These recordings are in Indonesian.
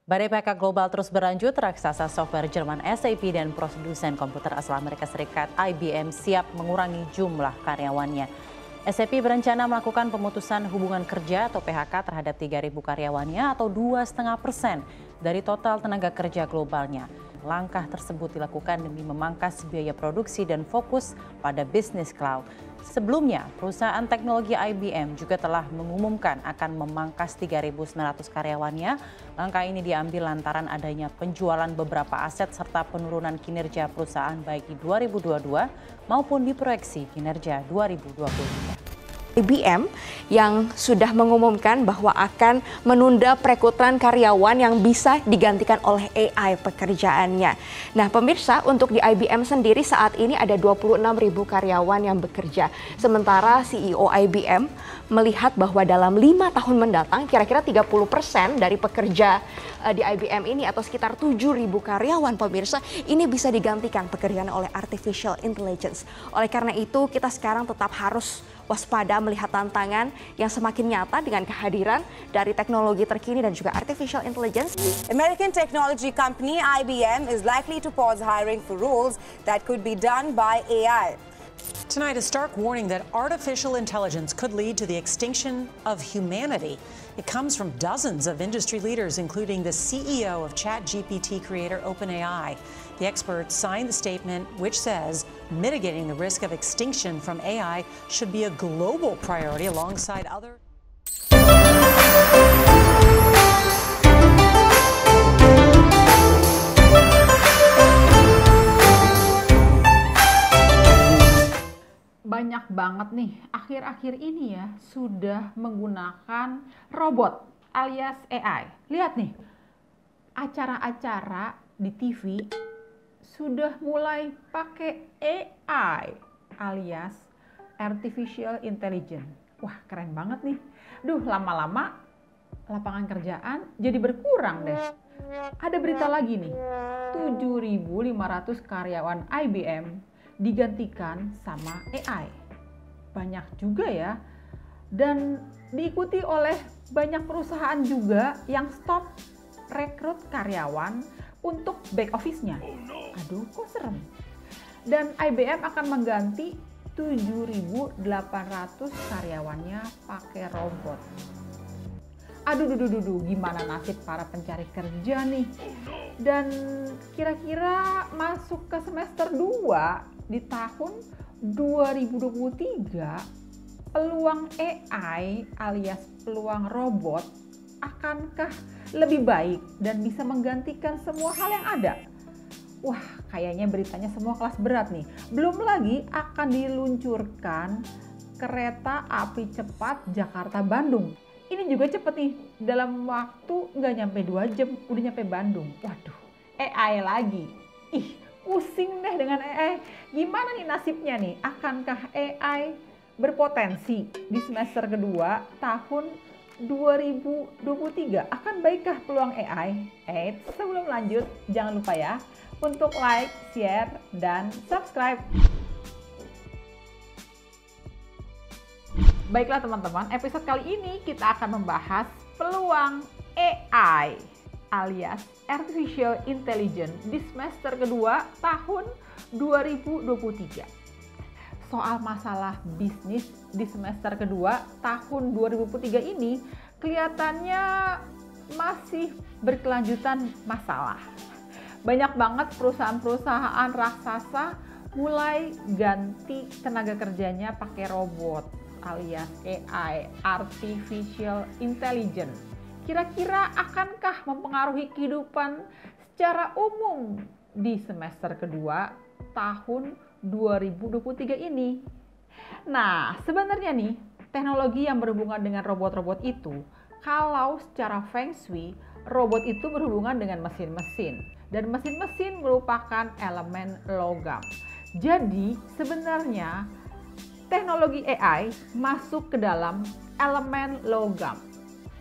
Badai PHK global terus berlanjut, raksasa software Jerman SAP dan produsen komputer asal Amerika Serikat IBM siap mengurangi jumlah karyawannya. SAP berencana melakukan pemutusan hubungan kerja atau PHK terhadap 3.000 karyawannya atau 2,5% dari total tenaga kerja globalnya. Langkah tersebut dilakukan demi memangkas biaya produksi dan fokus pada bisnis cloud. Sebelumnya, perusahaan teknologi IBM juga telah mengumumkan akan memangkas 3.900 karyawannya. Langkah ini diambil lantaran adanya penjualan beberapa aset serta penurunan kinerja perusahaan baik di 2022 maupun diproyeksi kinerja 2023. IBM yang sudah mengumumkan bahwa akan menunda perekrutan karyawan yang bisa digantikan oleh AI pekerjaannya. Nah pemirsa, untuk di IBM sendiri saat ini ada 26.000 karyawan yang bekerja. Sementara CEO IBM melihat bahwa dalam 5 tahun mendatang kira-kira 30% dari pekerja di IBM ini atau sekitar 7.000 karyawan pemirsa ini bisa digantikan pekerjaan oleh artificial intelligence. Oleh karena itu kita sekarang tetap harus waspada melihat tantangan yang semakin nyata dengan kehadiran dari teknologi terkini dan juga artificial intelligence. American technology company IBM is likely to pause hiring for roles that could be done by AI. Tonight, a stark warning that artificial intelligence could lead to the extinction of humanity. It comes from dozens of industry leaders, including the CEO of ChatGPT creator OpenAI. The experts signed the statement, which says mitigating the risk of extinction from AI should be a global priority alongside other. Banyak banget nih akhir-akhir ini ya sudah menggunakan robot alias AI. Lihat nih, acara-acara di TV sudah mulai pakai AI alias artificial intelligence. Wah, keren banget nih. Duh, lama-lama lapangan kerjaan jadi berkurang deh. Ada berita lagi nih, 7.500 karyawan IBM digantikan sama AI. Banyak juga ya. Dan diikuti oleh banyak perusahaan juga yang stop rekrut karyawan untuk back office-nya. Aduh, kok serem. Dan IBM akan mengganti 7.800 karyawannya pakai robot. Aduh, gimana nasib para pencari kerja nih? Dan kira-kira masuk ke semester 2 di tahun 2023, peluang AI alias peluang robot akankah lebih baik dan bisa menggantikan semua hal yang ada? Wah, kayaknya beritanya semua kelas berat nih. Belum lagi akan diluncurkan kereta api cepat Jakarta-Bandung. Ini juga cepet nih, dalam waktu nggak nyampe 2 jam udah nyampe Bandung. Waduh, AI lagi. Ih, pusing deh dengan AI. Gimana nih nasibnya nih? Akankah AI berpotensi di semester kedua tahun 2023? Akan baikkah peluang AI? Sebelum lanjut, jangan lupa ya untuk like, share, dan subscribe. Baiklah teman-teman, episode kali ini kita akan membahas peluang AI alias Artificial Intelligence di semester kedua tahun 2023. Soal masalah bisnis di semester kedua tahun 2023 ini kelihatannya masih berkelanjutan masalah. Banyak banget perusahaan-perusahaan raksasa mulai ganti tenaga kerjanya pakai robot alias AI, Artificial Intelligence. Kira-kira akankah mempengaruhi kehidupan secara umum di semester kedua tahun 2023 ini? Nah, sebenarnya nih, teknologi yang berhubungan dengan robot-robot itu, kalau secara Feng Shui, robot itu berhubungan dengan mesin-mesin. Dan mesin-mesin merupakan elemen logam. Jadi, sebenarnya teknologi AI masuk ke dalam elemen logam.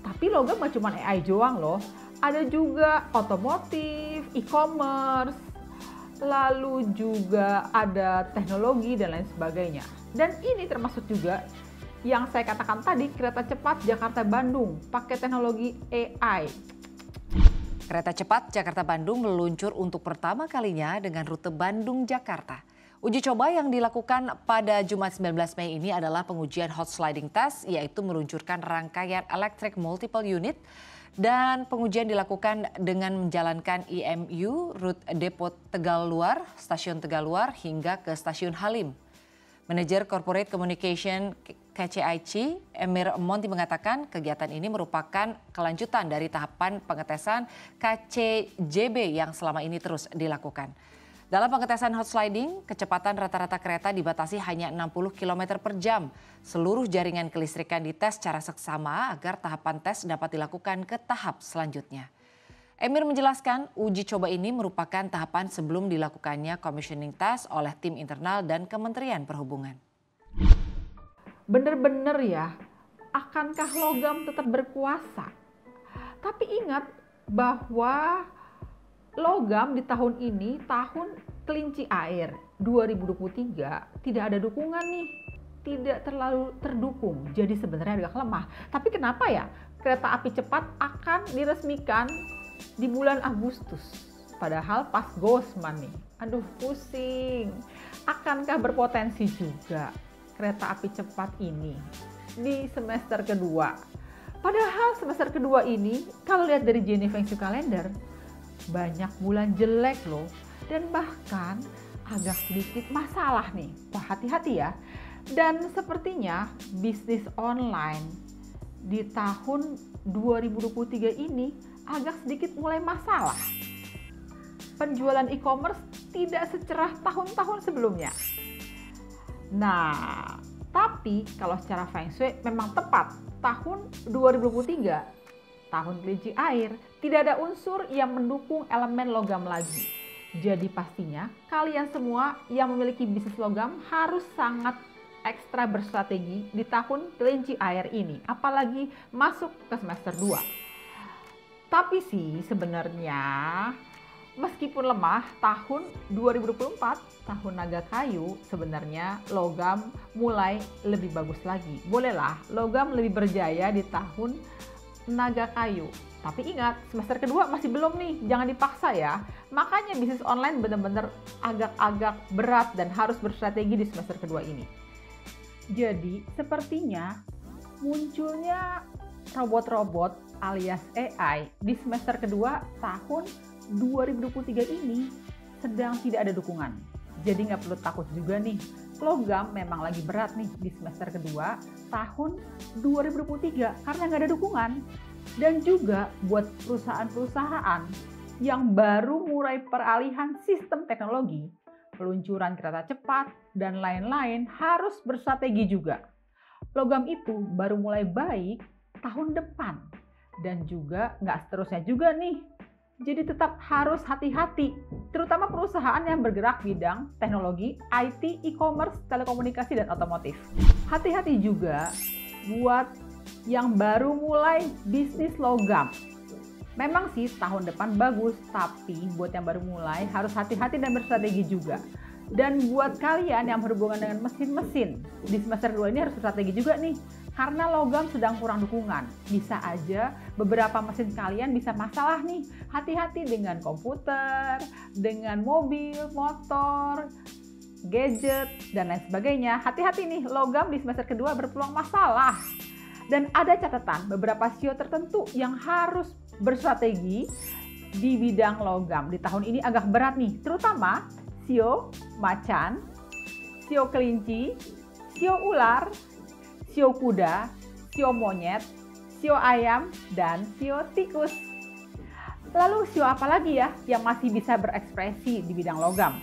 Tapi logam gak cuma AI doang loh. Ada juga otomotif, e-commerce, lalu juga ada teknologi dan lain sebagainya. Dan ini termasuk juga yang saya katakan tadi, kereta cepat Jakarta-Bandung pakai teknologi AI. Kereta cepat Jakarta-Bandung meluncur untuk pertama kalinya dengan rute Bandung-Jakarta. Uji coba yang dilakukan pada Jumat 19 Mei ini adalah pengujian hot sliding test, yaitu meluncurkan rangkaian electric multiple unit, dan pengujian dilakukan dengan menjalankan IMU rute Depot Tegal Luar, Stasiun Tegal Luar hingga ke Stasiun Halim. Manajer Corporate Communication KCIC, Emir Monti mengatakan kegiatan ini merupakan kelanjutan dari tahapan pengetesan KCJB yang selama ini terus dilakukan. Dalam pengetesan hot sliding, kecepatan rata-rata kereta dibatasi hanya 60 km per jam. Seluruh jaringan kelistrikan dites secara seksama agar tahapan tes dapat dilakukan ke tahap selanjutnya. Emir menjelaskan uji coba ini merupakan tahapan sebelum dilakukannya commissioning test oleh tim internal dan Kementerian Perhubungan. Bener-bener ya, akankah logam tetap berkuasa? Tapi ingat bahwa logam di tahun ini, tahun kelinci air 2023, tidak ada dukungan nih. Tidak terlalu terdukung, jadi sebenarnya agak lemah. Tapi kenapa ya kereta api cepat akan diresmikan di bulan Agustus? Padahal pas Gosman nih, aduh pusing. Akankah berpotensi juga kereta api cepat ini di semester kedua? Padahal semester kedua ini, kalau lihat dari Gini Feng Shui Kalender, banyak bulan jelek loh. Dan bahkan agak sedikit masalah nih. Wah, hati-hati ya. Dan sepertinya bisnis online di tahun 2023 ini agak sedikit mulai masalah. Penjualan e-commerce tidak secerah tahun-tahun sebelumnya. Nah, tapi kalau secara Feng Shui memang tepat tahun 2023, tahun kelinci air, tidak ada unsur yang mendukung elemen logam lagi. Jadi pastinya kalian semua yang memiliki bisnis logam harus sangat ekstra berstrategi di tahun kelinci air ini, apalagi masuk ke semester 2. Tapi sih sebenarnya meskipun lemah tahun 2024, tahun naga kayu, sebenarnya logam mulai lebih bagus lagi. Bolehlah logam lebih berjaya di tahun naga kayu. Tapi ingat, semester kedua masih belum nih, jangan dipaksa ya. Makanya bisnis online benar-benar agak-agak berat dan harus berstrategi di semester kedua ini. Jadi sepertinya munculnya robot-robot alias AI di semester kedua tahun 2023 ini sedang tidak ada dukungan. Jadi nggak perlu takut juga nih, logam memang lagi berat nih di semester kedua tahun 2023 karena nggak ada dukungan. Dan juga buat perusahaan-perusahaan yang baru mulai peralihan sistem teknologi, peluncuran kereta cepat, dan lain-lain harus berstrategi juga. Logam itu baru mulai baik tahun depan dan juga nggak seterusnya juga nih. Jadi tetap harus hati-hati, terutama perusahaan yang bergerak bidang teknologi, IT, e-commerce, telekomunikasi, dan otomotif. Hati-hati juga buat yang baru mulai bisnis logam. Memang sih tahun depan bagus, tapi buat yang baru mulai harus hati-hati dan berstrategi juga. Dan buat kalian yang berhubungan dengan mesin-mesin, di semester 2 ini harus berstrategi juga nih. Karena logam sedang kurang dukungan. Bisa aja beberapa mesin kalian bisa masalah nih. Hati-hati dengan komputer, dengan mobil, motor, gadget, dan lain sebagainya. Hati-hati nih, logam di semester kedua berpeluang masalah. Dan ada catatan beberapa sio tertentu yang harus berstrategi di bidang logam. Di tahun ini agak berat nih, terutama sio macan, sio kelinci, sio ular, sio kuda, sio monyet, sio ayam, dan sio tikus. Lalu sio apa lagi ya yang masih bisa berekspresi di bidang logam?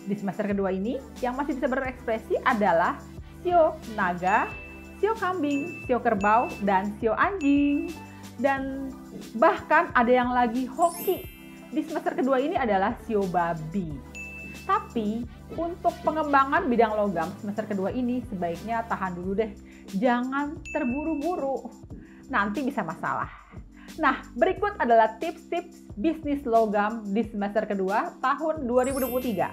Di semester kedua ini yang masih bisa berekspresi adalah sio naga, sio kambing, sio kerbau, dan sio anjing. Dan bahkan ada yang lagi hoki di semester kedua ini adalah sio babi. Tapi untuk pengembangan bidang logam semester kedua ini sebaiknya tahan dulu deh. Jangan terburu-buru, nanti bisa masalah. Nah, berikut adalah tips-tips bisnis logam di semester kedua tahun 2023.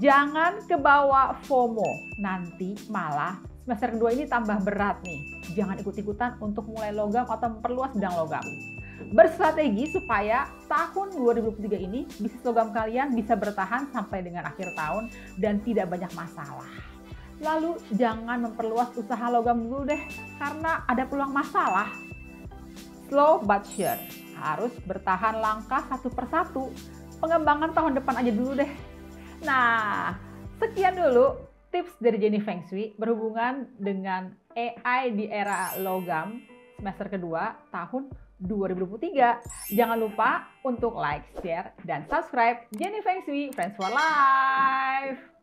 Jangan kebawa FOMO, nanti malah semester kedua ini tambah berat nih. Jangan ikut-ikutan untuk mulai logam atau memperluas bidang logam. Berstrategi supaya tahun 2023 ini bisnis logam kalian bisa bertahan sampai dengan akhir tahun dan tidak banyak masalah. Lalu jangan memperluas usaha logam dulu deh karena ada peluang masalah. Slow but sure, harus bertahan langkah satu persatu. Pengembangan tahun depan aja dulu deh. Nah, sekian dulu tips dari Jenny Feng Shui berhubungan dengan AI di era logam semester kedua tahun 2023. Jangan lupa untuk like, share, dan subscribe Jenny Feng Shui Friends for Life.